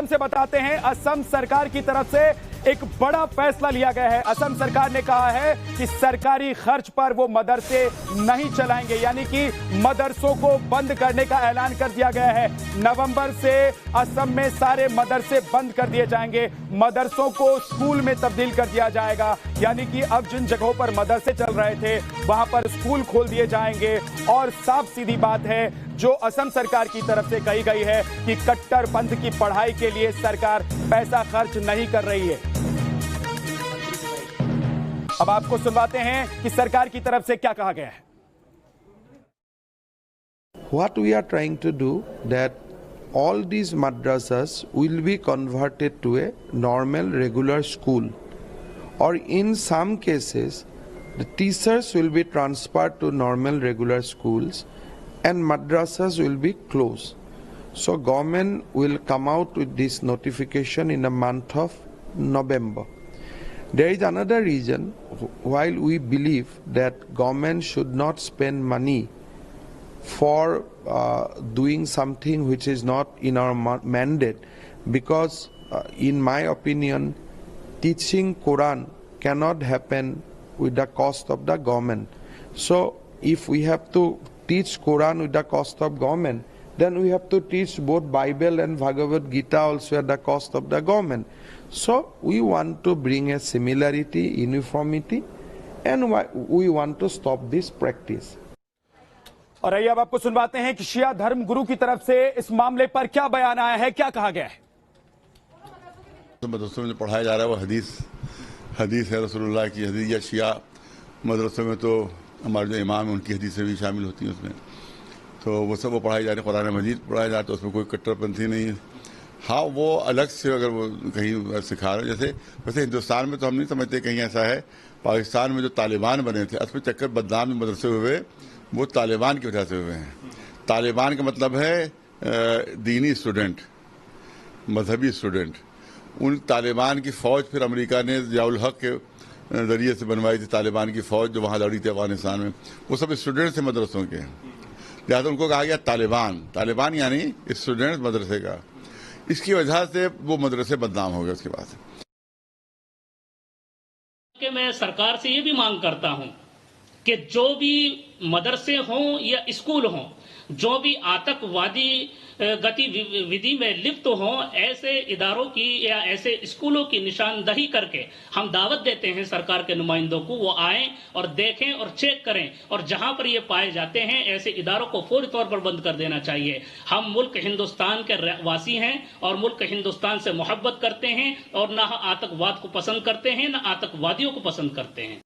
से बताते हैं, असम सरकार की तरफ से एक बड़ा फैसला लिया गया है। असम सरकार ने कहा है कि सरकारी खर्च पर वो मदरसे नहीं चलाएंगे, यानी कि मदरसों को बंद करने का ऐलान कर दिया गया है। नवंबर से असम में सारे मदरसे बंद कर दिए जाएंगे, मदरसों को स्कूल में तब्दील कर दिया जाएगा, यानी कि अब जिन जगहों पर मदरसे चल रहे थे वहां पर स्कूल खोल दिए जाएंगे। और साफ सीधी बात है जो असम सरकार की तरफ से कही गई है कि कट्टरपंथ की पढ़ाई के लिए सरकार पैसा खर्च नहीं कर रही है। अब आपको सुनवाते हैं कि सरकार की तरफ से क्या कहा गया है। What we are trying to do that all these madrasas will be converted to a normal regular school, or in some cases the teachers will be transferred to normal regular schools and madrasas will be closed. So government will come out with this notification in the month of November. There is another reason while we believe that government should not spend money for doing something which is not in our mandate, because in my opinion teaching Quran cannot happen with the cost of the government. So if we have to teach Quran with the cost of government, then we have to teach both Bible and Bhagavad Gita also at the cost of the government. So we want to bring a similarity, uniformity, and we want to stop this practice. और आइए अब आपको सुनवाते हैं कि शिया धर्म गुरु की तरफ से इस मामले पर क्या बयान आया है, क्या कहा गया है। मदरसों में जो पढ़ाया जा रहा है वो हदीस है रसूलुल्लाह की हदीस, या शिया मदरसों में तो हमारे जो इमाम हैं उनकी हदीसें भी शामिल होती हैं उसमें, तो वो सब वो पढ़ाई जा रही है। कुरान मजीद पढ़ाया जाता है, उसमें कोई कट्टरपंथी नहीं है। हाँ, वो अलग से अगर वो कहीं सिखा रहे हैं, वैसे हिंदुस्तान में तो हम नहीं समझते कहीं ऐसा है। पाकिस्तान में जो तालिबान बने थे, असली चक्कर बदनाम मदरसे हुए वो तालिबान की वजह से हुए हैं। तालिबान का मतलब है दीनी स्टूडेंट, मजहबी स्टूडेंट। उन तालिबान की फ़ौज फिर अमेरिका ने ज़ियाउल हक के ज़रिए से बनवाई थी। तालिबान की फ़ौज जो वहाँ लड़ी थी अफगानिस्तान में, वो सब स्टूडेंट्स थे मदरसों के, लिहाजा उनको कहा गया तालिबान यानी स्टूडेंट्स मदरसे का। इसकी वजह से वो मदरसे बदनाम हो गए उसके बाद। कि मैं सरकार से ये भी मांग करता हूं कि जो भी मदरसे हों या स्कूल हों, जो भी आतंकवादी गतिविधि में लिप्त हों, ऐसे इदारों की या ऐसे स्कूलों की निशानदही करके हम दावत देते हैं सरकार के नुमाइंदों को, वो आएं और देखें और चेक करें, और जहां पर ये पाए जाते हैं ऐसे इदारों को फौरी तौर पर बंद कर देना चाहिए। हम मुल्क हिंदुस्तान के वासी हैं और मुल्क हिंदुस्तान से मोहब्बत करते हैं और ना आतंकवाद को पसंद करते हैं, ना आतंकवादियों को पसंद करते हैं।